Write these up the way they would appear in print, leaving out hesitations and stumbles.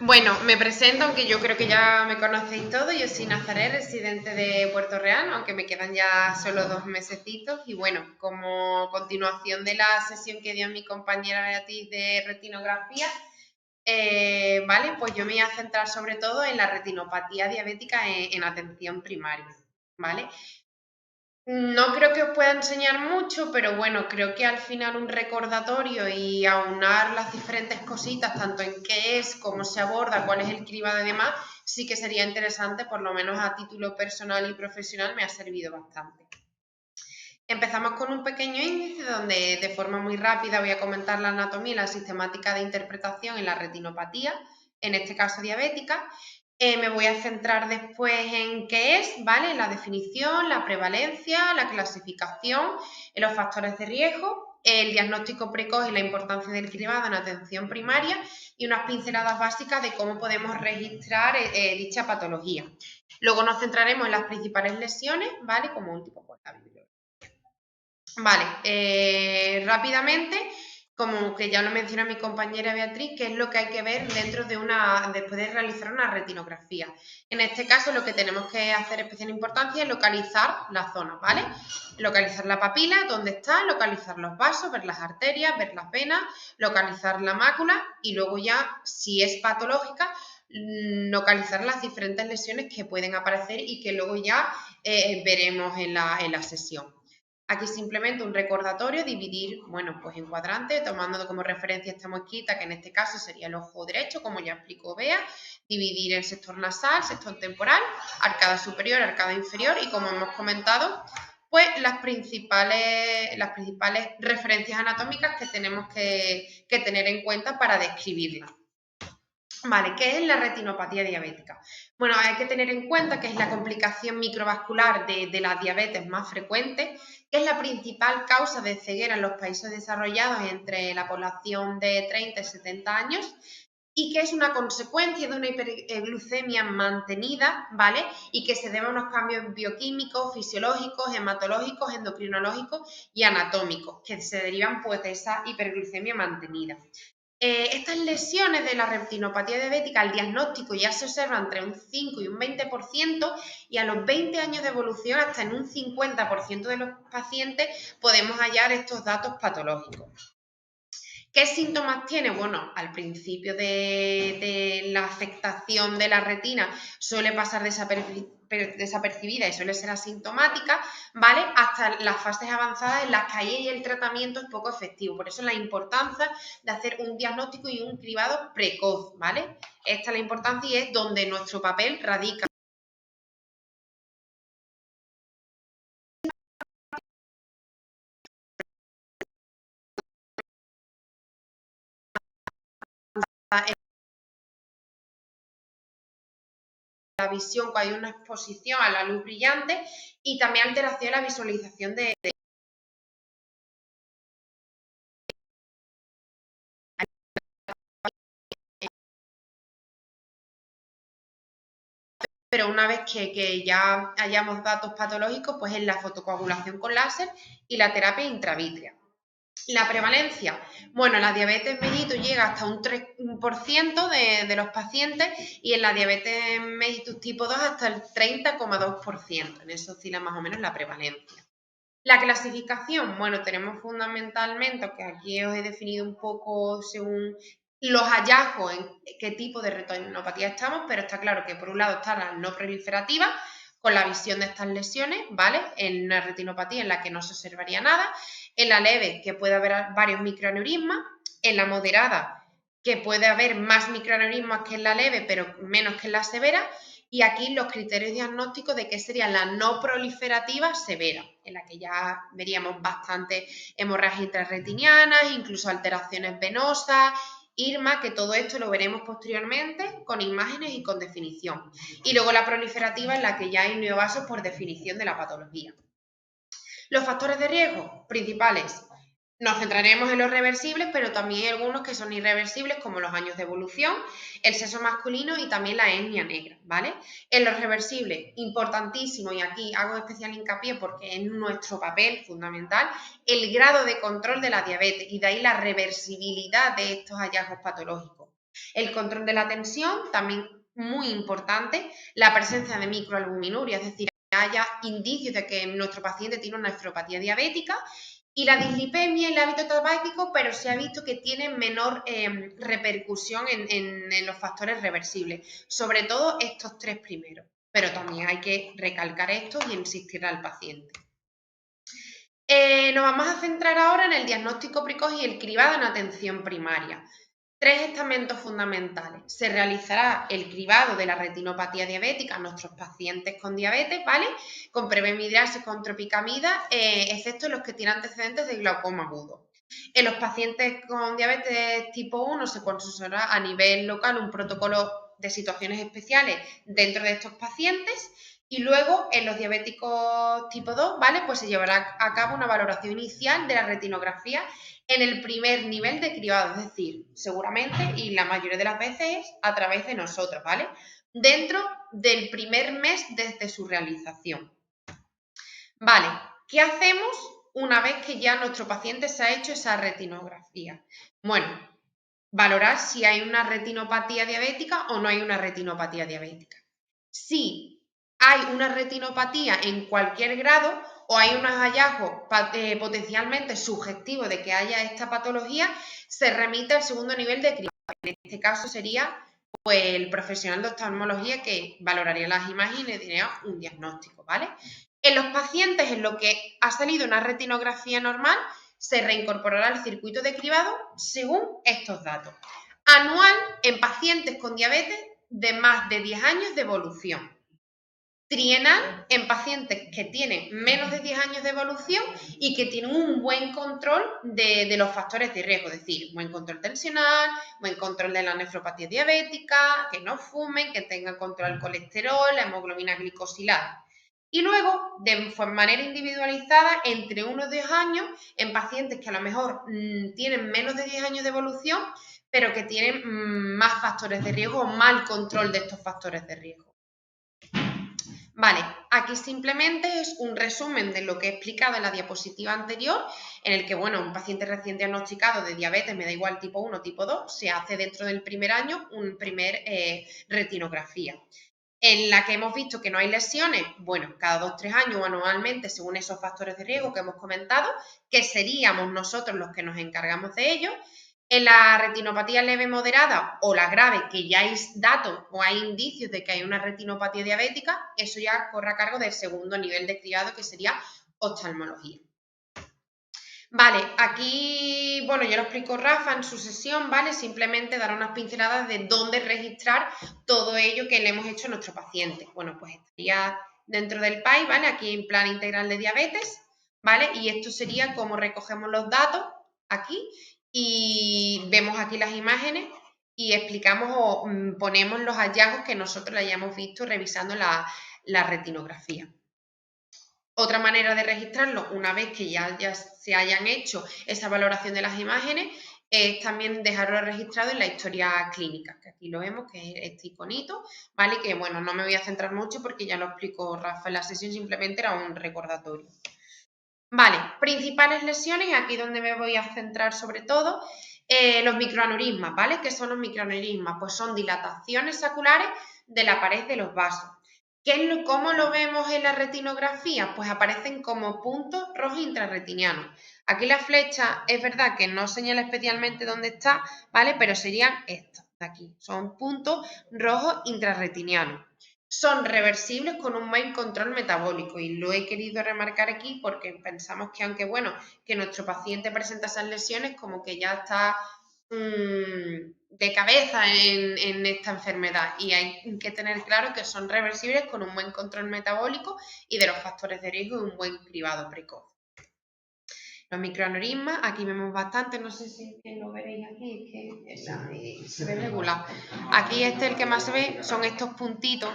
Bueno, me presento, aunque yo creo que ya me conocéis todos. Yo soy Nazaré, residente de Puerto Real, aunque me quedan ya solo 2 mesecitos. Y bueno, como continuación de la sesión que dio mi compañera Beatriz de retinografía, vale, pues yo me voy a centrar sobre todo en la retinopatía diabética en atención primaria, ¿vale? No creo que os pueda enseñar mucho, pero bueno, creo que al final un recordatorio y aunar las diferentes cositas, tanto en qué es, cómo se aborda, cuál es el cribado y demás, sí que sería interesante, por lo menos a título personal y profesional me ha servido bastante. Empezamos con un pequeño índice donde de forma muy rápida voy a comentar la anatomía y la sistemática de interpretación en la retinopatía, en este caso diabética. Me voy a centrar después en qué es, ¿vale? La definición, la prevalencia, la clasificación, los factores de riesgo, el diagnóstico precoz y la importancia del cribado en atención primaria y unas pinceladas básicas de cómo podemos registrar dicha patología. Luego nos centraremos en las principales lesiones, ¿vale? Como un tipo por la bibliografía. Vale, rápidamente, como que ya lo mencionó mi compañera Beatriz, qué es lo que hay que ver dentro de después de realizar una retinografía. En este caso, lo que tenemos que hacer especial importancia es localizar la zona, ¿vale? Localizar la papila, dónde está, localizar los vasos, ver las arterias, ver las venas, localizar la mácula y luego ya, si es patológica, localizar las diferentes lesiones que pueden aparecer y que luego ya veremos en la sesión. Aquí simplemente un recordatorio, dividir, bueno, pues en cuadrantes, tomando como referencia esta mosquita, que en este caso sería el ojo derecho, como ya explicó Bea, dividir el sector nasal, sector temporal, arcada superior, arcada inferior y como hemos comentado, pues las principales referencias anatómicas que tenemos que tener en cuenta para describirla. Vale, ¿qué es la retinopatía diabética? Bueno, hay que tener en cuenta que es la complicación microvascular de la diabetes más frecuente, que es la principal causa de ceguera en los países desarrollados entre la población de 30 y 70 años y que es una consecuencia de una hiperglucemia mantenida, ¿vale? Y que se debe a unos cambios bioquímicos, fisiológicos, hematológicos, endocrinológicos y anatómicos que se derivan pues de esa hiperglucemia mantenida. Estas lesiones de la retinopatía diabética, al diagnóstico ya se observa entre un 5 y un 20% y a los 20 años de evolución hasta en un 50% de los pacientes podemos hallar estos datos patológicos. ¿Qué síntomas tiene? Bueno, al principio de la afectación de la retina suele pasar desapercibida y suele ser asintomática, ¿vale? Hasta las fases avanzadas en las que ahí el tratamiento es poco efectivo. Por eso la importancia de hacer un diagnóstico y un cribado precoz, ¿vale? Esta es la importancia y es donde nuestro papel radica. La visión cuando hay una exposición a la luz brillante y también alteración de la visualización de pero una vez que ya hayamos datos patológicos, pues es la fotocoagulación con láser y la terapia intravítrea. La prevalencia, bueno, la diabetes mellitus llega hasta un 3% de los pacientes y en la diabetes mellitus tipo 2 hasta el 30,2%, en eso oscila más o menos la prevalencia. La clasificación, bueno, tenemos fundamentalmente, que aquí os he definido un poco según los hallazgos en qué tipo de retinopatía estamos, pero está claro que por un lado está la no proliferativa, con la visión de estas lesiones, ¿vale? En una retinopatía en la que no se observaría nada, en la leve, que puede haber varios microaneurismas, en la moderada, que puede haber más microaneurismas que en la leve, pero menos que en la severa, y aquí los criterios diagnósticos de qué sería la no proliferativa severa, en la que ya veríamos bastante hemorragias intrarretinianas, incluso alteraciones venosas, IRMA, que todo esto lo veremos posteriormente con imágenes y con definición. Y luego la proliferativa en la que ya hay neovasos por definición de la patología. Los factores de riesgo principales. Nos centraremos en los reversibles, pero también hay algunos que son irreversibles, como los años de evolución, el sexo masculino y también la etnia negra, ¿vale? En los reversibles, importantísimo, y aquí hago especial hincapié porque es nuestro papel fundamental, el grado de control de la diabetes y de ahí la reversibilidad de estos hallazgos patológicos. El control de la tensión, también muy importante, la presencia de microalbuminuria, es decir, que haya indicios de que nuestro paciente tiene una nefropatía diabética, y la dislipemia y el hábito tabáquico, pero se ha visto que tiene menor repercusión en los factores reversibles, sobre todo estos tres primeros, pero también hay que recalcar esto y insistir al paciente. Nos vamos a centrar ahora en el diagnóstico precoz y el cribado en atención primaria. Tres estamentos fundamentales. Se realizará el cribado de la retinopatía diabética en nuestros pacientes con diabetes, ¿vale? Con prevemidrasis, con tropicamida, excepto los que tienen antecedentes de glaucoma agudo. En los pacientes con diabetes tipo 1 se consultará a nivel local un protocolo de situaciones especiales dentro de estos pacientes. Y luego, en los diabéticos tipo 2, ¿vale? Pues se llevará a cabo una valoración inicial de la retinografía en el primer nivel de cribado, es decir, seguramente y la mayoría de las veces a través de nosotros, ¿vale? Dentro del primer mes desde su realización. Vale, ¿qué hacemos una vez que ya nuestro paciente se ha hecho esa retinografía? Bueno, valorar si hay una retinopatía diabética o no hay una retinopatía diabética. Si hay una retinopatía en cualquier grado o hay unos hallazgos potencialmente sugestivos de que haya esta patología, se remite al segundo nivel de cribado. En este caso sería pues, el profesional de oftalmología que valoraría las imágenes y diría un diagnóstico, ¿vale? En los pacientes en los que ha salido una retinografía normal, se reincorporará al circuito de cribado según estos datos. Anual en pacientes con diabetes de más de 10 años de evolución. Trienal en pacientes que tienen menos de 10 años de evolución y que tienen un buen control de los factores de riesgo, es decir, buen control tensional, buen control de la nefropatía diabética, que no fumen, que tengan control del colesterol, la hemoglobina glicosilada. Y luego, de manera individualizada, entre 1 y 10 años, en pacientes que a lo mejor tienen menos de 10 años de evolución, pero que tienen más factores de riesgo o mal control de estos factores de riesgo. Vale, aquí simplemente es un resumen de lo que he explicado en la diapositiva anterior, en el que, bueno, un paciente recién diagnosticado de diabetes, me da igual tipo 1 o tipo 2, se hace dentro del primer año un primer retinografía. En la que hemos visto que no hay lesiones, bueno, cada 2-3 años o anualmente, según esos factores de riesgo que hemos comentado, que seríamos nosotros los que nos encargamos de ello. En la retinopatía leve moderada o la grave, que ya hay datos o hay indicios de que hay una retinopatía diabética, eso ya corre a cargo del segundo nivel de cribado, que sería oftalmología. Vale, aquí, bueno, ya lo explicó Rafa en su sesión, ¿vale? Simplemente dar unas pinceladas de dónde registrar todo ello que le hemos hecho a nuestro paciente. Bueno, pues estaría dentro del PAI, ¿vale? Aquí en Plan Integral de Diabetes, ¿vale? Y esto sería cómo recogemos los datos aquí y vemos aquí las imágenes y explicamos o ponemos los hallazgos que nosotros le hayamos visto revisando la retinografía. Otra manera de registrarlo, una vez que ya se hayan hecho esa valoración de las imágenes, es también dejarlo registrado en la historia clínica, que aquí lo vemos, que es este iconito, ¿vale? Que, bueno, no me voy a centrar mucho porque ya lo explicó Rafa en la sesión, simplemente era un recordatorio. Vale, principales lesiones, aquí donde me voy a centrar sobre todo, los microaneurismas, ¿vale? ¿Qué son los microaneurismas? Pues son dilataciones saculares de la pared de los vasos. ¿Cómo lo vemos en la retinografía? Pues aparecen como puntos rojos intrarretinianos. Aquí la flecha es verdad que no señala especialmente dónde está, ¿vale? Pero serían estos de aquí. Son puntos rojos intrarretinianos. Son reversibles con un buen control metabólico y lo he querido remarcar aquí porque pensamos que aunque, bueno, que nuestro paciente presenta esas lesiones como que ya está de cabeza en esta enfermedad y hay que tener claro que son reversibles con un buen control metabólico y de los factores de riesgo y un buen cribado precoz. Los microaneurismas, aquí vemos bastante, no sé si lo veréis aquí, es que se ve regular. Aquí el que más se ve, son estos puntitos,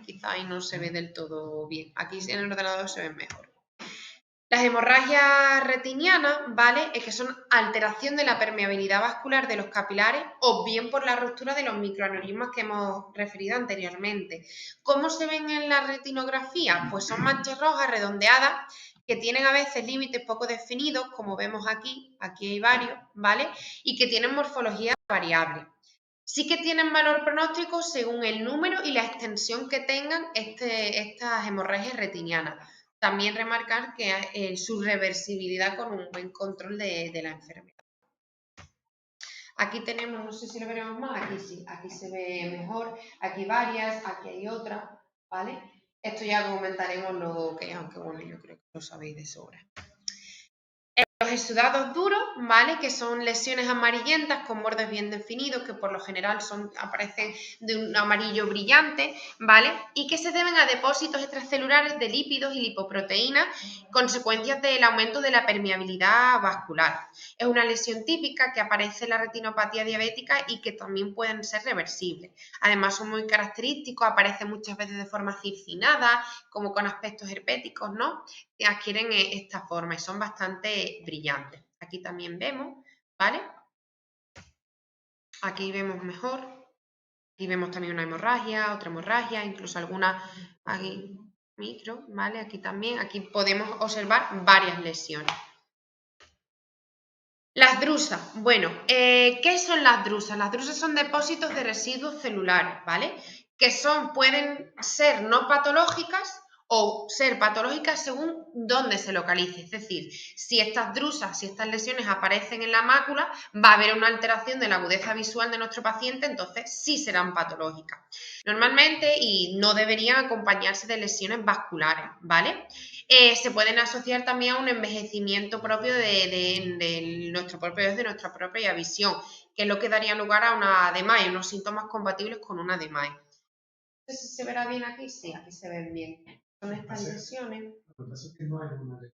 quizá ahí no se ve del todo bien, aquí en el ordenador se ven mejor. Las hemorragias retinianas, ¿vale? Es que son alteración de la permeabilidad vascular de los capilares o bien por la ruptura de los microaneurismas que hemos referido anteriormente. ¿Cómo se ven en la retinografía? Pues son manchas rojas redondeadas que tienen a veces límites poco definidos, como vemos aquí hay varios, ¿vale? Y que tienen morfología variable. Sí que tienen valor pronóstico según el número y la extensión que tengan estas hemorragias retinianas. También remarcar que su reversibilidad con un buen control de la enfermedad. Aquí tenemos, no sé si lo veremos más, aquí sí, aquí se ve mejor, aquí varias, aquí hay otras, ¿vale? Esto ya comentaremos lo que es, aunque bueno, yo creo que lo sabéis de sobra. Los exudados duros, ¿vale? Que son lesiones amarillentas con bordes bien definidos, que por lo general aparecen de un amarillo brillante, ¿vale? Y que se deben a depósitos extracelulares de lípidos y lipoproteínas, consecuencias del aumento de la permeabilidad vascular. Es una lesión típica que aparece en la retinopatía diabética y que también pueden ser reversibles. Además son muy característicos, aparecen muchas veces de forma circinada, como con aspectos herpéticos, ¿no? Que adquieren esta forma y son bastante brillantes. Aquí también vemos, ¿vale? Aquí vemos mejor. Aquí vemos también una hemorragia, otra hemorragia, incluso alguna aquí micro, ¿vale? Aquí también, aquí podemos observar varias lesiones. Las drusas, bueno, ¿qué son las drusas? Las drusas son depósitos de residuos celulares, ¿vale? Que pueden ser no patológicas o ser patológicas según dónde se localice. Es decir, si estas drusas, si estas lesiones aparecen en la mácula, va a haber una alteración de la agudeza visual de nuestro paciente, entonces sí serán patológicas. Normalmente, y no deberían acompañarse de lesiones vasculares, ¿vale? Se pueden asociar también a un envejecimiento propio de nuestra propia visión, que es lo que daría lugar a una DMAE, unos síntomas compatibles con una DMAE. No sé si se verá bien aquí, sí, aquí se ven bien. Son estas lesiones. Lo que pasa es que no hay una de...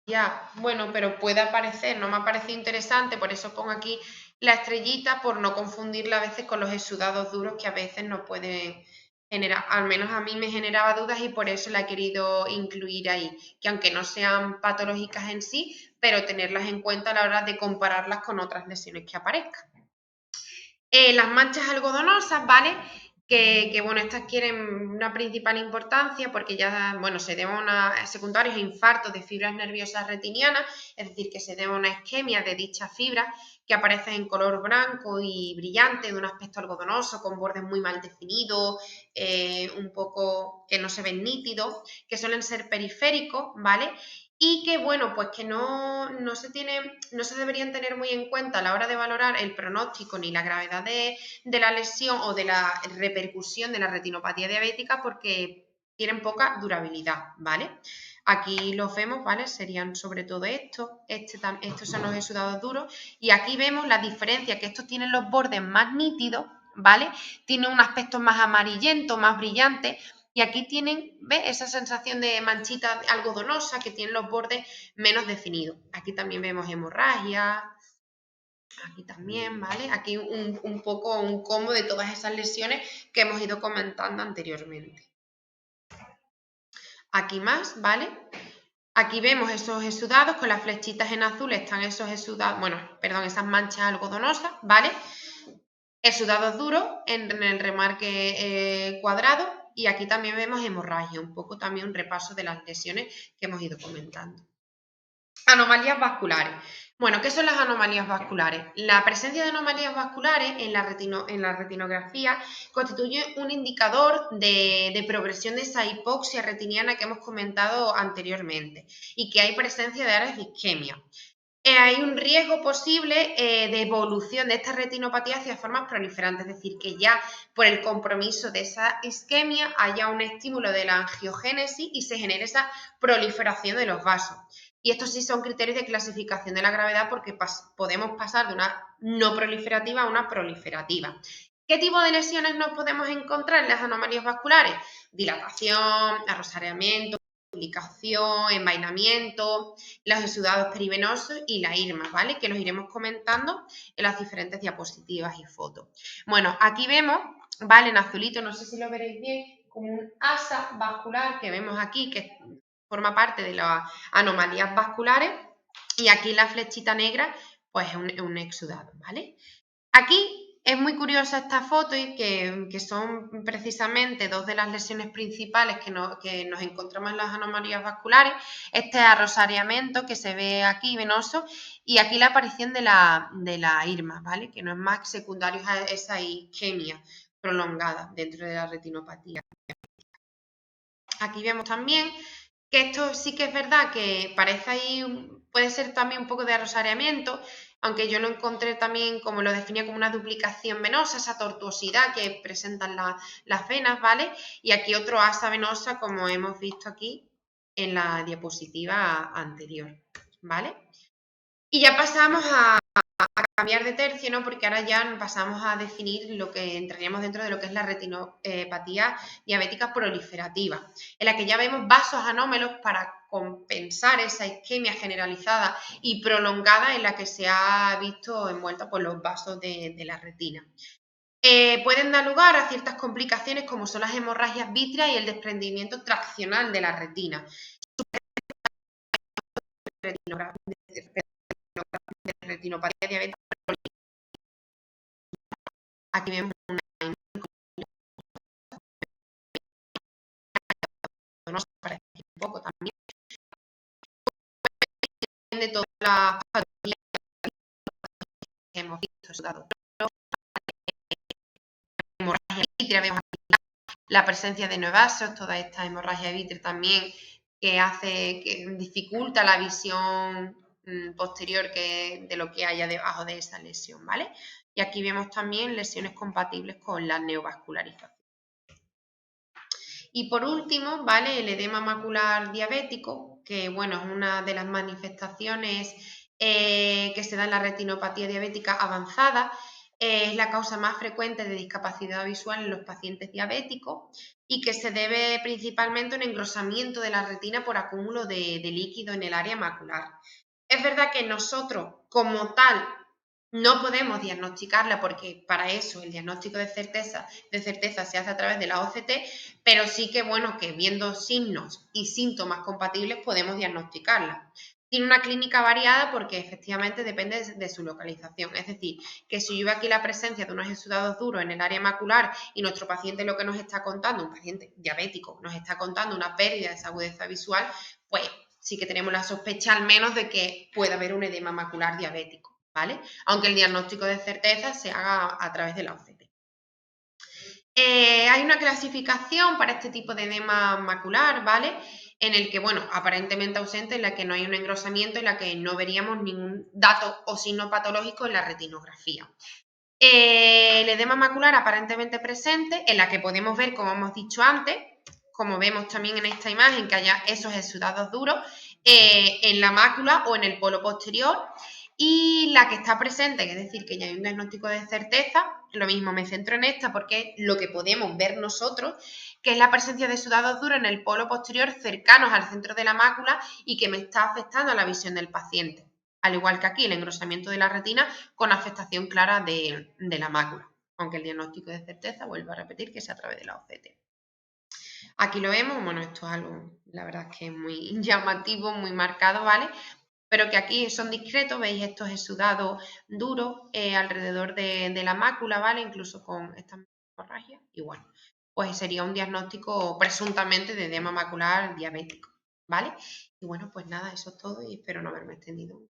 Ya, bueno, pero puede aparecer, no me ha parecido interesante, por eso pongo aquí la estrellita, por no confundirla a veces con los exudados duros que a veces nos pueden generar, al menos a mí me generaba dudas y por eso la he querido incluir ahí, que aunque no sean patológicas en sí, pero tenerlas en cuenta a la hora de compararlas con otras lesiones que aparezcan. Las manchas algodonosas, ¿vale? Bueno, estas quieren una principal importancia porque ya, bueno, se deben a secundarios a infartos de fibras nerviosas retinianas, es decir, que se debe a una isquemia de dichas fibras que aparecen en color blanco y brillante, de un aspecto algodonoso, con bordes muy mal definidos, un poco que no se ven nítidos, que suelen ser periféricos, ¿vale? Y que, bueno, pues que no se deberían tener muy en cuenta a la hora de valorar el pronóstico ni la gravedad de la lesión o de la repercusión de la retinopatía diabética porque tienen poca durabilidad, ¿vale? Aquí los vemos, ¿vale? Serían sobre todo estos son los exudados duros y aquí vemos la diferencia, que estos tienen los bordes más nítidos, ¿vale? Tienen un aspecto más amarillento, más brillante, y aquí tienen, ¿ves? Esa sensación de manchita algodonosa que tienen los bordes menos definidos. Aquí también vemos hemorragia, aquí también, ¿vale? Aquí un poco un combo de todas esas lesiones que hemos ido comentando anteriormente. Aquí más, ¿vale? Aquí vemos esos exudados, con las flechitas en azul están esos exudados, bueno, perdón, esas manchas algodonosas, ¿vale? Exudados duros en el remarque cuadrado y aquí también vemos hemorragia, un poco también un repaso de las lesiones que hemos ido comentando. Anomalías vasculares. Bueno, ¿qué son las anomalías vasculares? La presencia de anomalías vasculares en la retinografía constituye un indicador de progresión de esa hipoxia retiniana que hemos comentado anteriormente y que hay presencia de áreas de isquemia. Hay un riesgo posible de evolución de esta retinopatía hacia formas proliferantes, es decir, que ya por el compromiso de esa isquemia haya un estímulo de la angiogénesis y se genere esa proliferación de los vasos. Y estos sí son criterios de clasificación de la gravedad porque podemos pasar de una no proliferativa a una proliferativa. ¿Qué tipo de lesiones nos podemos encontrar en las anomalías vasculares? Dilatación, arrosareamiento, publicación, envainamiento, los exudados perivenosos y la IRMA, ¿vale? Que los iremos comentando en las diferentes diapositivas y fotos. Bueno, aquí vemos, ¿vale? En azulito, no sé si lo veréis bien, como un asa vascular que vemos aquí, que forma parte de las anomalías vasculares, y aquí la flechita negra, pues es un exudado, ¿vale? Aquí Es muy curiosa esta foto y que son precisamente dos de las lesiones principales que nos encontramos en las anomalias vasculares. Este arrosariamiento que se ve aquí, venoso, y aquí la aparición de la IRMA, ¿vale? Que no es más secundario a esa isquemia prolongada dentro de la retinopatía. Aquí vemos también que esto sí que es verdad que parece ahí, puede ser también un poco de arrosariamiento, aunque yo lo encontré también, como lo definía, como una duplicación venosa, esa tortuosidad que presentan las venas, ¿vale? Y aquí otro asa venosa, como hemos visto aquí en la diapositiva anterior, ¿vale? Y ya pasamos a cambiar de tercio, ¿no? Porque ahora ya pasamos a definir lo que entraríamos dentro de lo que es la retinopatía diabética proliferativa, en la que ya vemos vasos anómalos para compensar esa isquemia generalizada y prolongada en la que se ha visto envuelta por los vasos de la retina. Pueden dar lugar a ciertas complicaciones como son las hemorragias vítreas y el desprendimiento traccional de la retina. Retinopatía diabética. Aquí vemos una no se parece un poco también de todas las patologías que hemos visto, hemorragia vítrea, vemos la presencia de neovasos, toda esta hemorragia vítrea también que dificulta la visión posterior de lo que haya debajo de esa lesión, ¿vale? Y aquí vemos también lesiones compatibles con la neovascularización. Y por último, ¿vale? El edema macular diabético, que bueno, es una de las manifestaciones que se da en la retinopatía diabética avanzada, es la causa más frecuente de discapacidad visual en los pacientes diabéticos y que se debe principalmente a un engrosamiento de la retina por acúmulo de líquido en el área macular. Es verdad que nosotros, como tal, no podemos diagnosticarla porque para eso el diagnóstico de certeza se hace a través de la OCT, pero sí que bueno, que viendo signos y síntomas compatibles podemos diagnosticarla. Tiene una clínica variada porque efectivamente depende de su localización. Es decir, que si yo veo aquí la presencia de unos exudados duros en el área macular y nuestro paciente lo que nos está contando, un paciente diabético, nos está contando una pérdida de esa agudeza visual, pues sí que tenemos la sospecha al menos de que pueda haber un edema macular diabético, ¿vale? Aunque el diagnóstico de certeza se haga a través de la OCT. Hay una clasificación para este tipo de edema macular, ¿vale? En el que, bueno, aparentemente ausente, en la que no hay un engrosamiento, en la que no veríamos ningún dato o signo patológico en la retinografía. El edema macular aparentemente presente, en la que podemos ver, como hemos dicho antes, como vemos también en esta imagen, que haya esos exudados duros en la mácula o en el polo posterior. Y la que está presente, es decir, que ya hay un diagnóstico de certeza, lo mismo me centro en esta porque es lo que podemos ver nosotros, que es la presencia de exudados duros en el polo posterior cercanos al centro de la mácula y que me está afectando a la visión del paciente. Al igual que aquí, el engrosamiento de la retina con afectación clara de la mácula, aunque el diagnóstico de certeza, vuelvo a repetir, que sea a través de la OCT. Aquí lo vemos, bueno, esto es algo, la verdad es que es muy llamativo, muy marcado, ¿vale? Pero que aquí son discretos, veis estos exudados duros alrededor de la mácula, ¿vale? Incluso con estas hemorragias. Y bueno, pues sería un diagnóstico presuntamente de edema macular diabético, ¿vale? Y bueno, pues nada, eso es todo y espero no haberme extendido.